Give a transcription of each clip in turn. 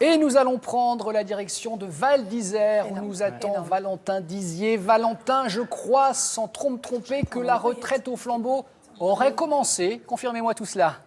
Et nous allons prendre la direction de Val d'Isère où nous attend Valentin Dizier. Valentin, je crois, sans trop me tromper, que la retraite au flambeau aurait commencé. Confirmez-moi tout cela.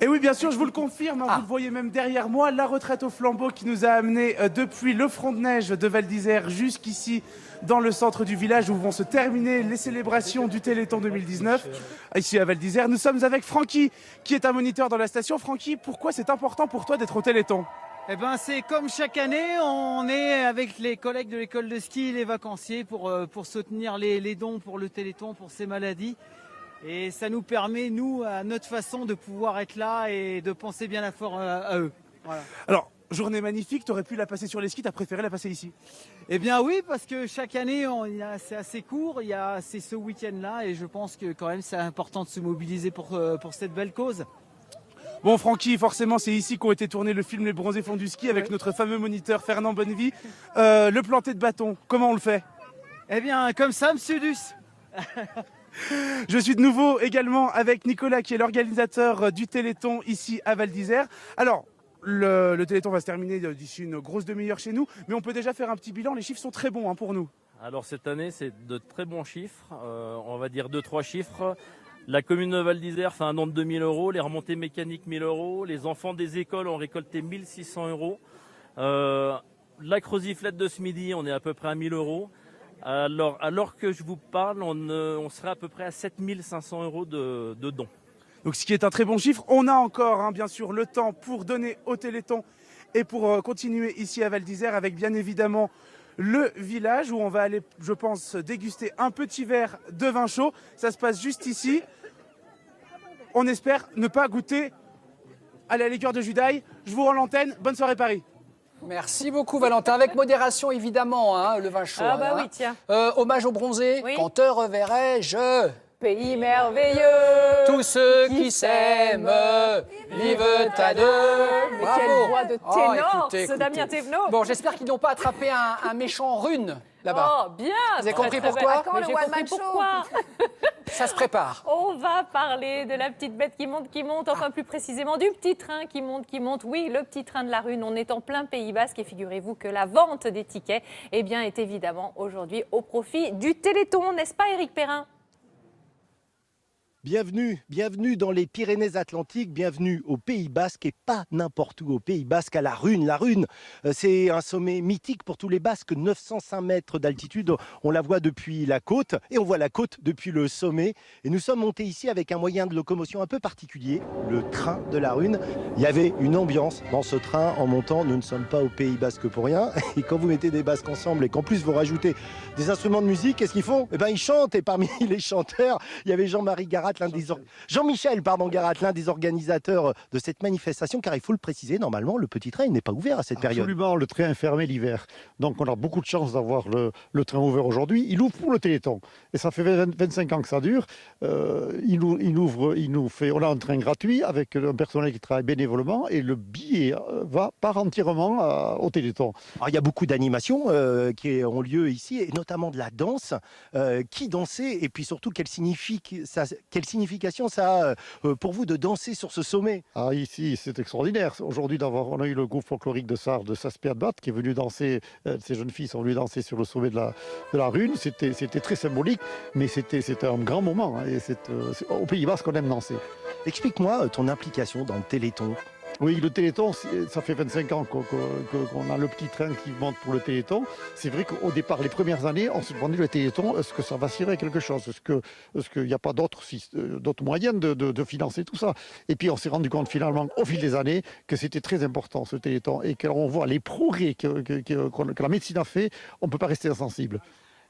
Et oui, bien sûr, je vous le confirme, vous le voyez même derrière moi, la retraite au flambeau qui nous a amenés depuis le front de neige de Val d'Isère jusqu'ici dans le centre du village où vont se terminer les célébrations du Téléthon 2019. Ici à Val d'Isère, nous sommes avec Francky qui est un moniteur dans la station. Francky, pourquoi c'est important pour toi d'être au Téléthon ? Eh ben, c'est comme chaque année, on est avec les collègues de l'école de ski, les vacanciers pour soutenir les dons pour le Téléthon, pour ces maladies. Et ça nous permet, nous, à notre façon, de pouvoir être là et de penser bien à fort à eux. Voilà. Alors, journée magnifique, tu aurais pu la passer sur les skis, tu as préféré la passer ici ? Eh bien oui, parce que chaque année, c'est assez court, c'est ce week-end-là et je pense que quand même c'est important de se mobiliser pour cette belle cause. Bon Francky, forcément c'est ici qu'ont été tournés le film Les Bronzés font du ski avec notre fameux moniteur Fernand Bonnevie. Le planter de bâton, comment on le fait ? Eh bien comme ça, monsieur Duss. Je suis de nouveau également avec Nicolas qui est l'organisateur du Téléthon ici à Val d'Isère. Alors, le Téléthon va se terminer d'ici une grosse demi-heure chez nous, mais on peut déjà faire un petit bilan, les chiffres sont très bons pour nous. Alors cette année c'est de très bons chiffres, on va dire 2-3 chiffres. La commune de Val d'Isère fait un don de 2 000 €, les remontées mécaniques 1 000 €, les enfants des écoles ont récolté 1 600 €. La creusiflette de ce midi, on est à peu près à 1 000 €. Alors que je vous parle, on serait à peu près à 7 500 € de dons. Donc ce qui est un très bon chiffre, on a encore bien sûr le temps pour donner au Téléthon et pour continuer ici à Val d'Isère avec bien évidemment le village où on va aller, je pense, déguster un petit verre de vin chaud. Ça se passe juste ici. On espère ne pas goûter à la liqueur de Judaï. Je vous rends l'antenne. Bonne soirée Paris. Merci beaucoup Valentin, avec modération évidemment, le vin chaud. Oui, tiens. Hommage aux bronzés, Oui. quand te reverrai-je ? Pays merveilleux. Tous ceux qui s'aiment vivent à deux. Mais Bravo. quelle voix de ténor, Écoutez, ce Damien Thévenot. Bon, j'espère qu'ils n'ont pas attrapé un méchant rune là-bas. Oh, bien. Vous avez compris pourquoi ? Mais j'ai compris pourquoi. Ça se prépare. On va parler de la petite bête qui monte, enfin plus précisément du petit train qui monte. Oui, le petit train de la Rune, on est en plein Pays Basque et figurez-vous que la vente des tickets est évidemment aujourd'hui au profit du Téléthon, n'est-ce pas Éric Perrin ? Bienvenue dans les Pyrénées-Atlantiques, bienvenue au Pays Basque et pas n'importe où au Pays Basque, à la Rune. La Rune, c'est un sommet mythique pour tous les Basques, 905 mètres d'altitude. On la voit depuis la côte et on voit la côte depuis le sommet. Et nous sommes montés ici avec un moyen de locomotion un peu particulier, le train de la Rune. Il y avait une ambiance dans ce train en montant. Nous ne sommes pas au Pays Basque pour rien. Et quand vous mettez des Basques ensemble et qu'en plus vous rajoutez des instruments de musique, qu'est-ce qu'ils font ? Eh bien, ils chantent. Et parmi les chanteurs, il y avait Jean-Michel Garat, l'un des organisateurs de cette manifestation, car il faut le préciser, normalement, le petit train n'est pas ouvert à cette période. Absolument, le train est fermé l'hiver. Donc on a beaucoup de chance d'avoir le train ouvert aujourd'hui. Il ouvre pour le Téléthon. Et ça fait 25 ans que ça dure. On a un train gratuit avec un personnel qui travaille bénévolement et le billet part entièrement au Téléthon. Alors, il y a beaucoup d'animations qui ont lieu ici, et notamment de la danse. Qui dansait et puis surtout quelle signification ça a pour vous de danser sur ce sommet? Ah, ici, c'est extraordinaire. Aujourd'hui, on a eu le groupe folklorique de Sarre, de Saspiat-Bat, qui est venu danser. Ces jeunes filles sont venues danser sur le sommet de la Rune. C'était très symbolique, mais c'était un grand moment. Et au Pays Basque qu'on aime danser. Explique-moi ton implication dans le Téléthon. Oui, le Téléthon, ça fait 25 ans qu'on a le petit train qui monte pour le Téléthon. C'est vrai qu'au départ, les premières années, on se demandait le Téléthon, est-ce que ça va servir à quelque chose? Est-ce qu'il n'y a pas d'autres moyens de financer tout ça? Et puis on s'est rendu compte finalement, au fil des années, que c'était très important ce Téléthon. Et quand on voit les progrès que la médecine a fait, on ne peut pas rester insensible.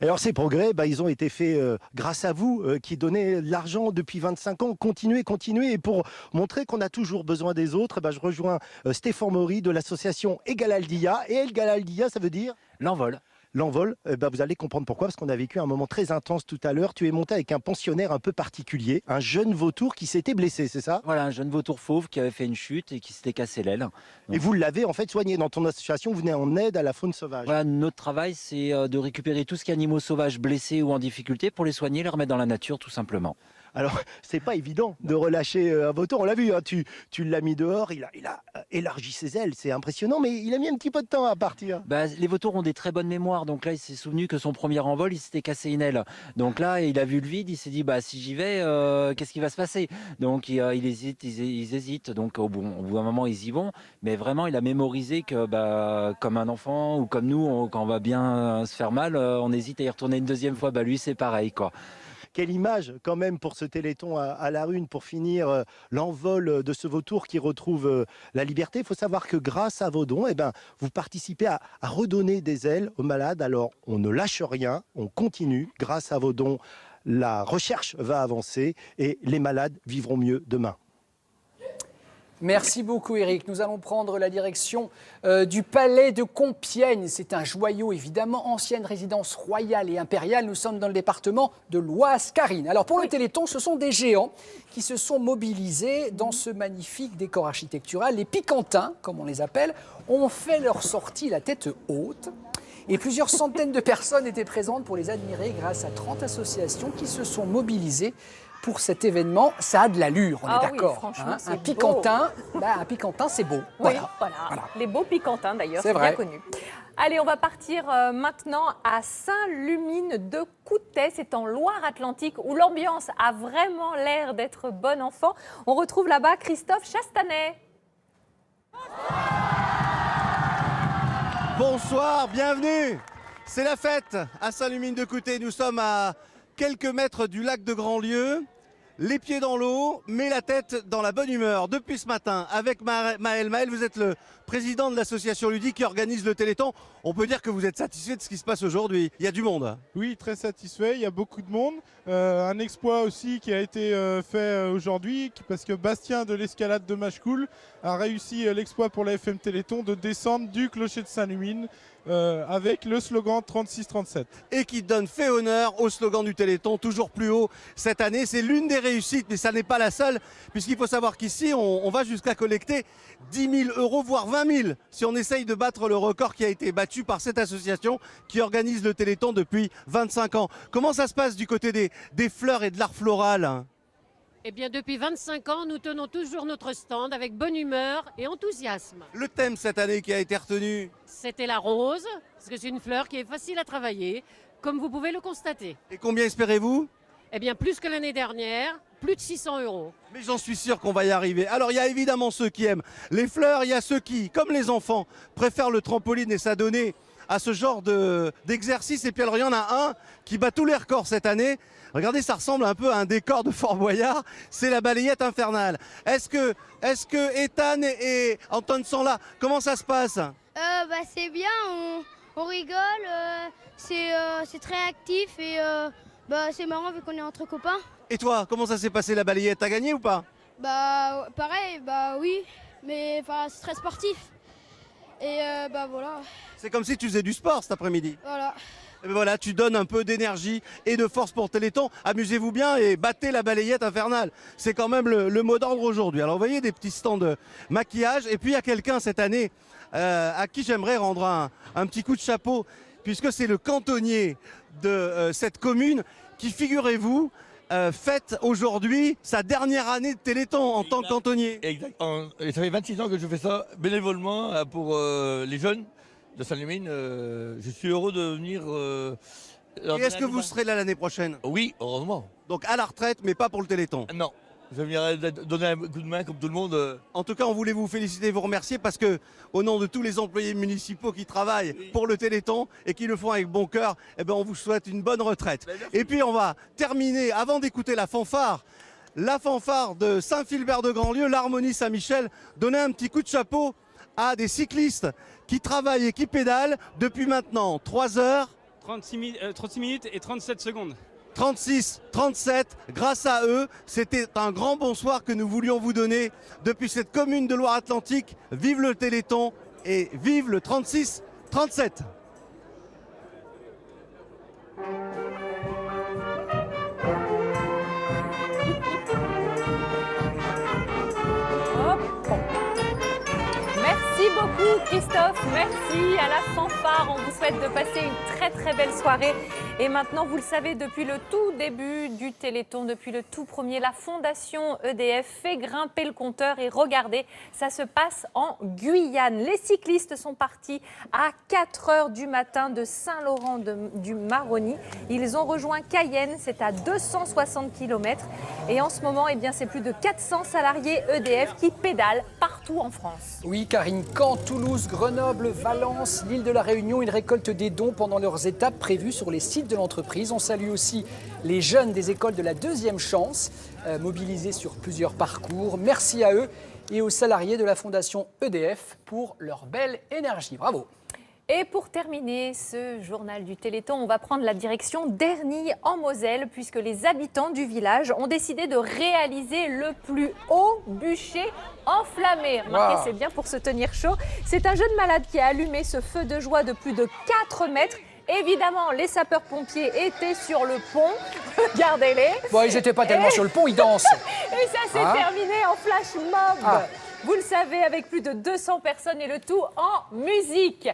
Alors ces progrès, ils ont été faits grâce à vous qui donnez de l'argent depuis 25 ans. Continuez. Et pour montrer qu'on a toujours besoin des autres, je rejoins Stéphane Maury de l'association Egalaldia. Et Egalaldia, ça veut dire l'envol. L'envol, vous allez comprendre pourquoi, parce qu'on a vécu un moment très intense tout à l'heure. Tu es monté avec un pensionnaire un peu particulier, un jeune vautour qui s'était blessé, c'est ça? Voilà, un jeune vautour fauve qui avait fait une chute et qui s'était cassé l'aile. Donc... Et vous l'avez en fait soigné. Dans ton association, vous venez en aide à la faune sauvage. Voilà, notre travail, c'est de récupérer tout ce qui est animaux sauvages blessés ou en difficulté pour les soigner, les remettre dans la nature tout simplement. Alors, c'est pas évident de relâcher un vautour. On l'a vu, hein, tu l'as mis dehors, il a élargi ses ailes, c'est impressionnant, mais il a mis un petit peu de temps à partir. Bah, les vautours ont des très bonnes mémoires, donc là il s'est souvenu que son premier envol il s'était cassé une aile. Donc là il a vu le vide, il s'est dit bah si j'y vais, qu'est-ce qui va se passer? Donc il hésite, ils hésitent, donc au bout d'un moment ils y vont, mais vraiment il a mémorisé que bah, comme un enfant ou comme nous, quand on va bien se faire mal, on hésite à y retourner une deuxième fois, bah lui c'est pareil quoi. Quelle image quand même pour ce Téléthon à la Rune pour finir l'envol de ce vautour qui retrouve la liberté. Il faut savoir que grâce à vos dons, eh ben, vous participez à redonner des ailes aux malades. Alors on ne lâche rien, on continue. Grâce à vos dons, la recherche va avancer et les malades vivront mieux demain. Merci beaucoup Eric. Nous allons prendre la direction du palais de Compiègne. C'est un joyau évidemment, ancienne résidence royale et impériale. Nous sommes dans le département de l'Oise-Carine. Alors pour le Téléthon, ce sont des géants qui se sont mobilisés dans ce magnifique décor architectural. Les Picantins, comme on les appelle, ont fait leur sortie la tête haute. Et plusieurs centaines de personnes étaient présentes pour les admirer grâce à 30 associations qui se sont mobilisées pour cet événement. Ça a de l'allure, on est d'accord. Oui, franchement, un Picantin, un Picantin, c'est beau. Oui, voilà. Les beaux Picantins d'ailleurs, c'est bien connu. Allez, on va partir maintenant à Saint-Lumine de Coutais. C'est en Loire-Atlantique où l'ambiance a vraiment l'air d'être bon enfant. On retrouve là-bas Christophe Chastanet. Bonsoir, bienvenue. C'est la fête à Saint-Lumine de Coutais. Nous sommes à quelques mètres du lac de Grandlieu, les pieds dans l'eau, mais la tête dans la bonne humeur. Depuis ce matin, avec Maël. Maël, vous êtes le président de l'association ludique qui organise le Téléthon. On peut dire que vous êtes satisfait de ce qui se passe aujourd'hui. Il y a du monde. Oui, très satisfait. Il y a beaucoup de monde. Un exploit aussi qui a été fait aujourd'hui, parce que Bastien de l'escalade de Machecoul a réussi l'exploit pour la FM Téléthon de descendre du clocher de Saint-Lumine avec le slogan 36-37. Et qui donne fait honneur au slogan du Téléthon, toujours plus haut cette année. C'est l'une des réussites, mais ça n'est pas la seule, puisqu'il faut savoir qu'ici, on va jusqu'à collecter 10 000 €, voire 20 000, si on essaye de battre le record qui a été battu par cette association qui organise le Téléthon depuis 25 ans. Comment ça se passe du côté des fleurs et de l'art floral ? Eh bien, depuis 25 ans, nous tenons toujours notre stand avec bonne humeur et enthousiasme. Le thème cette année qui a été retenu ? C'était la rose, parce que c'est une fleur qui est facile à travailler, comme vous pouvez le constater. Et combien espérez-vous ? Eh bien, plus que l'année dernière, plus de 600 €. Mais j'en suis sûr qu'on va y arriver. Alors, il y a évidemment ceux qui aiment les fleurs, il y a ceux qui, comme les enfants, préfèrent le trampoline et s'adonner à ce genre d'exercice. Et puis alors, il y en a un qui bat tous les records cette année. Regardez, ça ressemble un peu à un décor de Fort Boyard. C'est la balayette infernale. Est-ce que Ethan et Anton sont là ? Comment ça se passe ? C'est bien, on rigole, c'est très actif et c'est marrant vu qu'on est entre copains. Et toi, comment ça s'est passé la balayette ? T'as gagné ou pas ? Pareil, oui, mais c'est très sportif. Et voilà. C'est comme si tu faisais du sport cet après-midi. Voilà. Et ben voilà, tu donnes un peu d'énergie et de force pour Téléthon. Amusez-vous bien et battez la balayette infernale. C'est quand même le mot d'ordre aujourd'hui. Alors vous voyez des petits stands de maquillage. Et puis il y a quelqu'un cette année à qui j'aimerais rendre un petit coup de chapeau, puisque c'est le cantonnier de cette commune qui, figurez-vous, fête aujourd'hui sa dernière année de Téléthon en tant que cantonnier. Exact. Et ça fait 26 ans que je fais ça bénévolement pour les jeunes de Saint-Lumine. Je suis heureux de venir. Et est-ce que vous serez là l'année prochaine ? Oui, heureusement. Donc à la retraite, mais pas pour le Téléthon ? Non. Je viendrai donner un coup de main comme tout le monde. En tout cas, on voulait vous féliciter, vous remercier parce que, au nom de tous les employés municipaux qui travaillent pour le Téléthon et qui le font avec bon cœur, on vous souhaite une bonne retraite. Et puis on va terminer, avant d'écouter la fanfare de Saint-Philbert de Grandlieu, l'Harmonie Saint-Michel, donner un petit coup de chapeau à des cyclistes qui travaillent et qui pédalent depuis maintenant 3 heures. 36 minutes et 37 secondes. 36, 37, grâce à eux, c'était un grand bonsoir que nous voulions vous donner depuis cette commune de Loire-Atlantique. Vive le Téléthon et vive le 36, 37. Merci beaucoup Christophe, merci à la fanfare, on vous souhaite de passer une très très belle soirée. Et maintenant, vous le savez, depuis le tout début du Téléthon, depuis le tout premier, la Fondation EDF fait grimper le compteur. Et regardez, ça se passe en Guyane. Les cyclistes sont partis à 4 h du matin de Saint-Laurent-du-Maroni. Ils ont rejoint Cayenne, c'est à 260 km. Et en ce moment, eh bien, c'est plus de 400 salariés EDF qui pédalent partout en France. Oui, Karine, Caen, Toulouse, Grenoble, Valence, l'île de la Réunion, ils récoltent des dons pendant leurs étapes prévues sur les sites de l'entreprise. On salue aussi les jeunes des écoles de la deuxième chance, mobilisés sur plusieurs parcours. Merci à eux et aux salariés de la Fondation EDF pour leur belle énergie. Bravo! Et pour terminer ce journal du Téléthon, on va prendre la direction d'Ernie en Moselle puisque les habitants du village ont décidé de réaliser le plus haut bûcher enflammé. Remarquez, wow. C'est bien pour se tenir chaud. C'est un jeune malade qui a allumé ce feu de joie de plus de 4 mètres. Évidemment, les sapeurs-pompiers étaient sur le pont. Regardez-les. Bon, ils n'étaient pas tellement sur le pont, ils dansent. Et ça s'est terminé en flash mob. Vous le savez, avec plus de 200 personnes et le tout en musique.